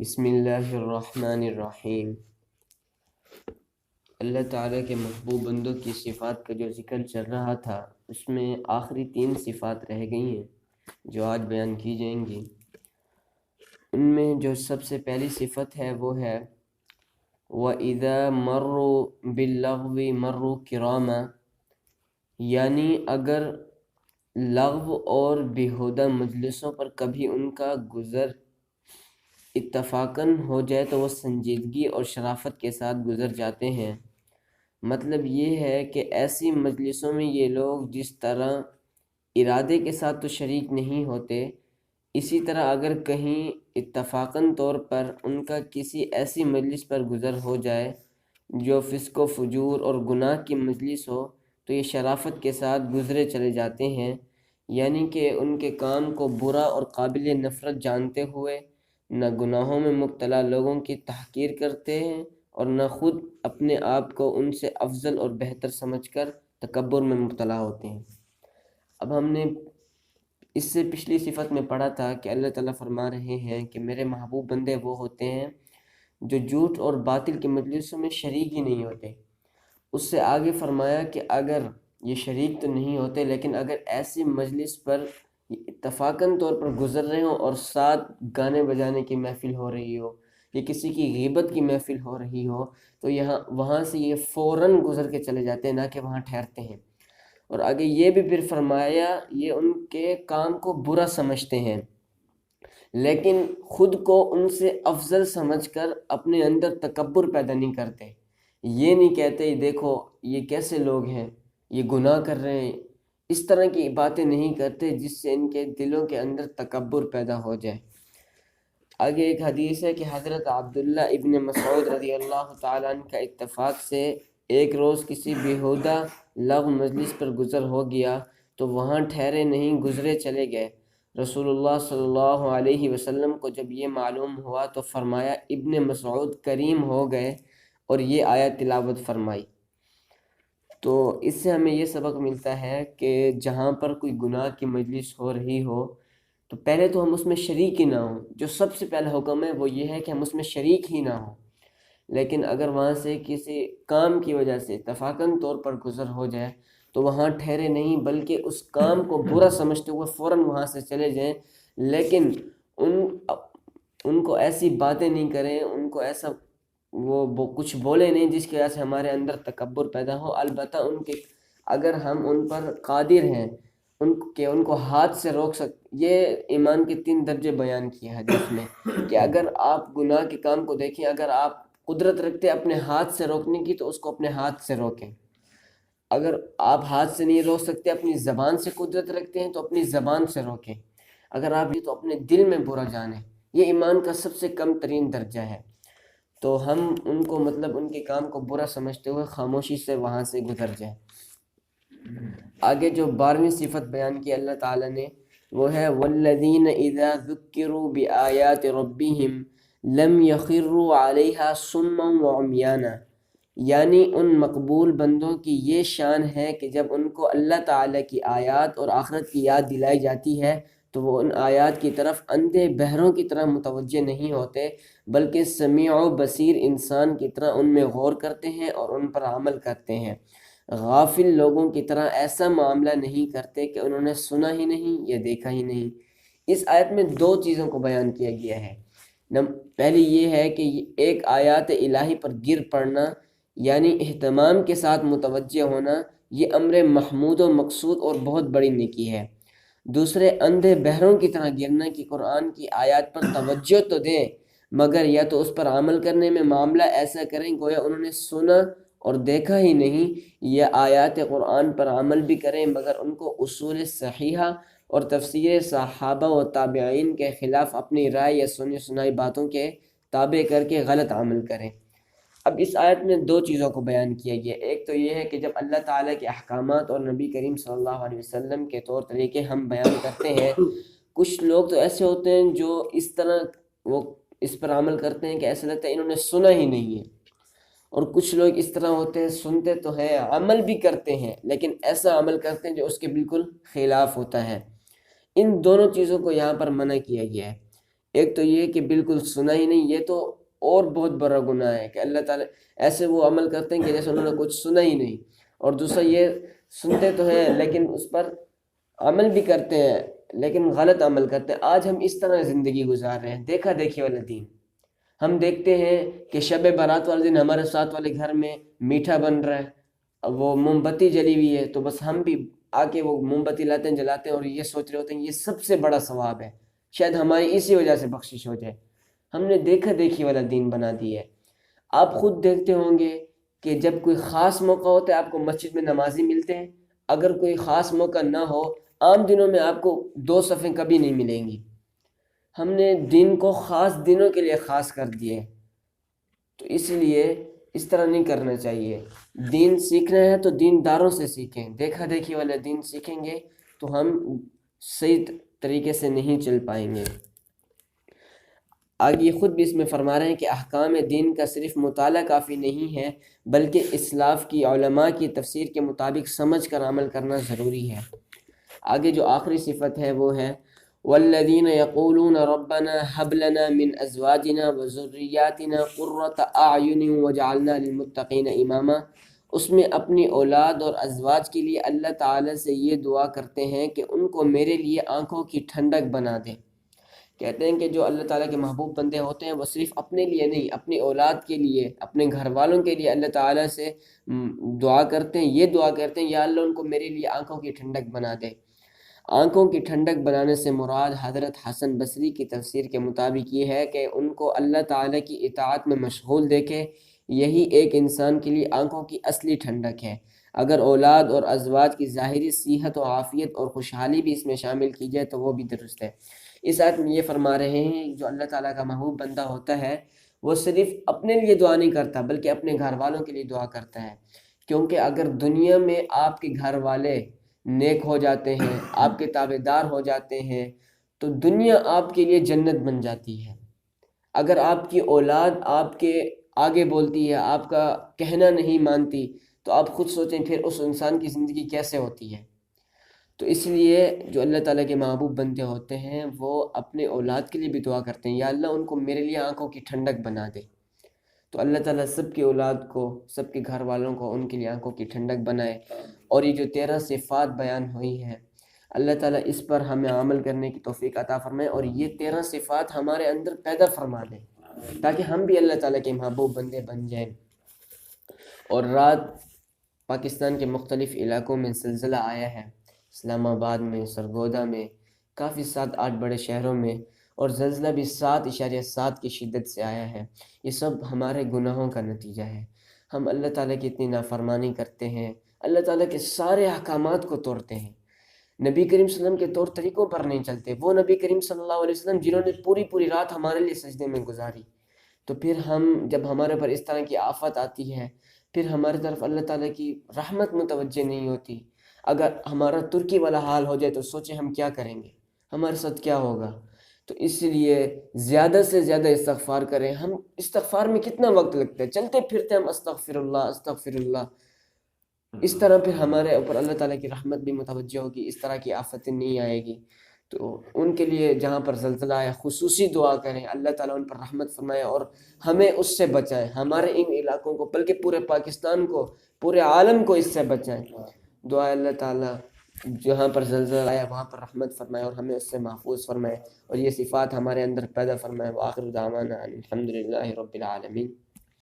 بسم اللہ الرحمن الرحیم۔ اللہ تعالیٰ کے محبوب بندوں کی صفات کا جو ذکر چل رہا تھا، اس میں آخری 3 صفات رہ گئی ہیں جو آج بیان کی جائیں گی۔ ان میں جو سب سے پہلی صفت ہے وہ ہے وَإِذَا مَرُّوا بِاللَّغْوِ مَرُّوا كِرَامًا، یعنی اگر لغو اور بیہودہ مجلسوں پر کبھی ان کا گزر اتفاقاً ہو جائے تو وہ سنجیدگی اور شرافت کے ساتھ گزر جاتے ہیں۔ مطلب یہ ہے کہ ایسی مجلسوں میں یہ لوگ جس طرح ارادے کے ساتھ تو شریک نہیں ہوتے، اسی طرح اگر کہیں اتفاقاً طور پر ان کا کسی ایسی مجلس پر گزر ہو جائے جو فسق و فجور اور گناہ کی مجلس ہو تو یہ شرافت کے ساتھ گزرے چلے جاتے ہیں، یعنی کہ ان کے کام کو برا اور قابل نفرت جانتے ہوئے نہ گناہوں میں مبتلا لوگوں کی تحقیر کرتے ہیں اور نہ خود اپنے آپ کو ان سے افضل اور بہتر سمجھ کر تکبر میں مبتلا ہوتے ہیں۔ اب ہم نے اس سے پچھلی صفت میں پڑھا تھا کہ اللہ تعالیٰ فرما رہے ہیں کہ میرے محبوب بندے وہ ہوتے ہیں جو جھوٹ اور باطل کی مجلسوں میں شریک ہی نہیں ہوتے۔ اس سے آگے فرمایا کہ اگر یہ شریک تو نہیں ہوتے لیکن اگر ایسی مجلس پر اتفاقاً طور پر گزر رہے ہوں اور ساتھ گانے بجانے کی محفل ہو رہی ہو یا کسی کی غیبت کی محفل ہو رہی ہو تو وہاں سے یہ فوراً گزر کے چلے جاتے ہیں، نہ کہ وہاں ٹھہرتے ہیں۔ اور آگے یہ بھی پھر فرمایا یہ ان کے کام کو برا سمجھتے ہیں لیکن خود کو ان سے افضل سمجھ کر اپنے اندر تکبر پیدا نہیں کرتے۔ یہ نہیں کہتے دیکھو یہ کیسے لوگ ہیں، یہ گناہ کر رہے ہیں، اس طرح کی باتیں نہیں کرتے جس سے ان کے دلوں کے اندر تکبر پیدا ہو جائے۔ آگے ایک حدیث ہے کہ حضرت عبداللہ ابن مسعود رضی اللہ تعالیٰ عنہ کا اتفاق سے ایک روز کسی بیہودہ لغو مجلس پر گزر ہو گیا تو وہاں ٹھہرے نہیں، گزرے چلے گئے۔ رسول اللہ صلی اللہ علیہ وسلم کو جب یہ معلوم ہوا تو فرمایا ابن مسعود کریم ہو گئے، اور یہ آیت تلاوت فرمائی۔ تو اس سے ہمیں یہ سبق ملتا ہے کہ جہاں پر کوئی گناہ کی مجلس ہو رہی ہو تو پہلے تو ہم اس میں شریک ہی نہ ہوں۔ جو سب سے پہلا حکم ہے وہ یہ ہے کہ ہم اس میں شریک ہی نہ ہوں، لیکن اگر وہاں سے کسی کام کی وجہ سے اتفاقاً طور پر گزر ہو جائے تو وہاں ٹھہرے نہیں بلکہ اس کام کو برا سمجھتے ہوئے فوراً وہاں سے چلے جائیں، لیکن ان کو ایسی باتیں نہیں کریں، ان کو ایسا وہ کچھ بولے نہیں جس کی وجہ سے ہمارے اندر تکبر پیدا ہو۔ البتہ اگر ہم ان پر قادر ہیں ان کو ہاتھ سے روک یہ ایمان کے 3 درجے بیان کیے حدیث میں کہ اگر آپ گناہ کے کام کو دیکھیں، اگر آپ قدرت رکھتے اپنے ہاتھ سے روکنے کی تو اس کو اپنے ہاتھ سے روکیں۔ اگر آپ ہاتھ سے نہیں روک سکتے، اپنی زبان سے قدرت رکھتے ہیں تو اپنی زبان سے روکیں۔ اگر آپ یہ تو اپنے دل میں برا جانیں، یہ ایمان کا سب سے کم ترین درجہ ہے۔ تو ہم ان کو ان کے کام کو برا سمجھتے ہوئے خاموشی سے وہاں سے گزر جائیں۔ آگے جو 12ویں صفت بیان کی اللہ تعالیٰ نے وہ ہے وَالَّذِينَ إِذَا ذُكِّرُوا بِآيَاتِ رَبِّهِمْ لَمْ يَخِرُّوا عَلَيْهَا صُمًّا وَعُمْيَانًا، یعنی ان مقبول بندوں کی یہ شان ہے کہ جب ان کو اللہ تعالیٰ کی آیات اور آخرت کی یاد دلائی جاتی ہے تو وہ ان آیات کی طرف اندھے بہروں کی طرح متوجہ نہیں ہوتے بلکہ سمیع و بصیر انسان کی طرح ان میں غور کرتے ہیں اور ان پر عمل کرتے ہیں۔ غافل لوگوں کی طرح ایسا معاملہ نہیں کرتے کہ انہوں نے سنا ہی نہیں یا دیکھا ہی نہیں۔ اس آیت میں 2 چیزوں کو بیان کیا گیا ہے۔ پہلی یہ ہے کہ ایک آیات الہی پر گر پڑنا یعنی اہتمام کے ساتھ متوجہ ہونا، یہ امر محمود و مقصود اور بہت بڑی نیکی ہے۔ دوسرے اندھے بہروں کی طرح گرنا کہ قرآن کی آیات پر توجہ تو دیں مگر یا تو اس پر عمل کرنے میں معاملہ ایسا کریں گویا انہوں نے سنا اور دیکھا ہی نہیں، یا آیات قرآن پر عمل بھی کریں مگر ان کو اصول صحیحہ اور تفسیر صحابہ و تابعین کے خلاف اپنی رائے یا سنی سنائی باتوں کے تابع کر کے غلط عمل کریں۔ اب اس آیت میں 2 چیزوں کو بیان کیا گیا۔ ایک تو یہ ہے کہ جب اللہ تعالیٰ کے احکامات اور نبی کریم صلی اللہ علیہ وسلم کے طور طریقے ہم بیان کرتے ہیں، کچھ لوگ تو ایسے ہوتے ہیں جو اس طرح وہ اس پر عمل کرتے ہیں کہ ایسا لگتا ہے انہوں نے سنا ہی نہیں ہے، اور کچھ لوگ اس طرح ہوتے ہیں سنتے تو ہیں عمل بھی کرتے ہیں لیکن ایسا عمل کرتے ہیں جو اس کے بالکل خلاف ہوتا ہے۔ ان دونوں چیزوں کو یہاں پر منع کیا گیا ہے۔ ایک تو یہ کہ بالکل سنا ہی نہیں، یہ تو اور بہت بڑا گناہ ہے کہ اللہ تعالیٰ ایسے وہ عمل کرتے ہیں کہ جیسے انہوں نے کچھ سنا ہی نہیں، اور دوسرا یہ سنتے تو ہیں لیکن اس پر عمل بھی کرتے ہیں لیکن غلط عمل کرتے ہیں۔ آج ہم اس طرح زندگی گزار رہے ہیں، دیکھا دیکھی والا دین۔ ہم دیکھتے ہیں کہ شب برات والے دن ہمارے ساتھ والے گھر میں میٹھا بن رہا ہے، اب وہ موم بتی جلی ہوئی ہے تو بس ہم بھی آ کے وہ موم بتی لاتے ہیں، جلاتے ہیں، اور یہ سوچ رہے ہوتے ہیں یہ سب سے بڑا ثواب ہے، شاید ہماری اسی وجہ سے بخشش ہو جائے۔ ہم نے دیکھا دیکھی والا دین بنا دیا ہے۔ آپ خود دیکھتے ہوں گے کہ جب کوئی خاص موقع ہوتا ہے آپ کو مسجد میں نمازی ملتے ہیں، اگر کوئی خاص موقع نہ ہو، عام دنوں میں آپ کو 2 صفیں کبھی نہیں ملیں گی۔ ہم نے دین کو خاص دنوں کے لیے خاص کر دیے، تو اس لیے اس طرح نہیں کرنا چاہیے۔ دین سیکھنا ہے تو دین داروں سے سیکھیں، دیکھا دیکھی والا دین سیکھیں گے تو ہم صحیح طریقے سے نہیں چل پائیں گے۔ آگے خود بھی اس میں فرما رہے ہیں کہ احکام دین کا صرف مطالعہ کافی نہیں ہے بلکہ اسلاف کی علماء کی تفسیر کے مطابق سمجھ کر عمل کرنا ضروری ہے۔ آگے جو آخری صفت ہے وہ ہے والذین یقولون ربنا هب لنا من ازواجنا وذریاتنا قرۃ اعین وجعلنا للمتقین اماما۔ اس میں اپنی اولاد اور ازواج کے لیے اللہ تعالی سے یہ دعا کرتے ہیں کہ ان کو میرے لیے آنکھوں کی ٹھنڈک بنا دے۔ کہتے ہیں کہ جو اللہ تعالیٰ کے محبوب بندے ہوتے ہیں وہ صرف اپنے لیے نہیں، اپنی اولاد کے لیے، اپنے گھر والوں کے لیے اللہ تعالیٰ سے دعا کرتے ہیں، یہ دعا کرتے ہیں یا اللہ ان کو میرے لیے آنکھوں کی ٹھنڈک بنا دے۔ آنکھوں کی ٹھنڈک بنانے سے مراد حضرت حسن بصری کی تفسیر کے مطابق یہ ہے کہ ان کو اللہ تعالیٰ کی اطاعت میں مشغول دیکھے، یہی ایک انسان کے لیے آنکھوں کی اصلی ٹھنڈک ہے۔ اگر اولاد اور ازواج کی ظاہری صحت و عافیت اور خوشحالی بھی اس میں شامل کی جائے تو وہ بھی درست ہے۔ اس آیت میں یہ فرما رہے ہیں جو اللہ تعالیٰ کا محبوب بندہ ہوتا ہے وہ صرف اپنے لیے دعا نہیں کرتا بلکہ اپنے گھر والوں کے لیے دعا کرتا ہے، کیونکہ اگر دنیا میں آپ کے گھر والے نیک ہو جاتے ہیں، آپ کے تابع دار ہو جاتے ہیں، تو دنیا آپ کے لیے جنت بن جاتی ہے۔ اگر آپ کی اولاد آپ کے آگے بولتی ہے، آپ کا کہنا نہیں مانتی، تو آپ خود سوچیں پھر اس انسان کی زندگی کیسے ہوتی ہے۔ تو اس لیے جو اللہ تعالیٰ کے محبوب بندے ہوتے ہیں وہ اپنے اولاد کے لیے بھی دعا کرتے ہیں یا اللہ ان کو میرے لیے آنکھوں کی ٹھنڈک بنا دے۔ تو اللہ تعالیٰ سب کی اولاد کو، سب کے گھر والوں کو ان کے لیے آنکھوں کی ٹھنڈک بنائے۔ اور یہ جو 13 صفات بیان ہوئی ہیں اللہ تعالیٰ اس پر ہمیں عمل کرنے کی توفیق عطا فرمائے، اور یہ 13 صفات ہمارے اندر پیدا فرما دیں تاکہ ہم بھی اللہ تعالیٰ کے محبوب بندے بن جائیں۔ اور رات پاکستان کے مختلف علاقوں میں زلزلہ آیا ہے، اسلام آباد میں، سرگودا میں، کافی 7-8 بڑے شہروں میں، اور زلزلہ بھی 7.7 کی شدت سے آیا ہے۔ یہ سب ہمارے گناہوں کا نتیجہ ہے۔ ہم اللہ تعالیٰ کی اتنی نافرمانی کرتے ہیں، اللہ تعالیٰ کے سارے احکامات کو توڑتے ہیں، نبی کریم صلی اللہ علیہ وسلم کے طور طریقوں پر نہیں چلتے۔ وہ نبی کریم صلی اللہ علیہ وسلم جنہوں نے پوری رات ہمارے لیے سجدے میں گزاری، تو پھر ہم جب ہمارے پر اس طرح کی آفت آتی ہے پھر ہماری طرف اللہ تعالیٰ کی رحمت متوجہ نہیں ہوتی۔ اگر ہمارا ترکی والا حال ہو جائے تو سوچیں ہم کیا کریں گے، ہمارے ساتھ کیا ہوگا۔ تو اس لیے زیادہ سے زیادہ استغفار کریں۔ ہم استغفار میں کتنا وقت لگتا ہے، چلتے پھرتے ہم استغفر اللہ استغفر اللہ، اس طرح پھر ہمارے اوپر اللہ تعالیٰ کی رحمت بھی متوجہ ہوگی، اس طرح کی آفتیں نہیں آئے گی۔ تو ان کے لیے جہاں پر زلزلہ آیا خصوصی دعا کریں، اللہ تعالیٰ ان پر رحمت فرمائے اور ہمیں اس سے بچائے، ہمارے ان علاقوں کو بلکہ پورے پاکستان کو، پورے عالم کو اس سے بچائے۔ دعا اللہ تعالیٰ جہاں پر زلزلہ آیا وہاں پر رحمت فرمائے اور ہمیں اس سے محفوظ فرمائے، اور یہ صفات ہمارے اندر پیدا فرمائے۔ وآخر دعوانا الحمدللہ رب العالمین۔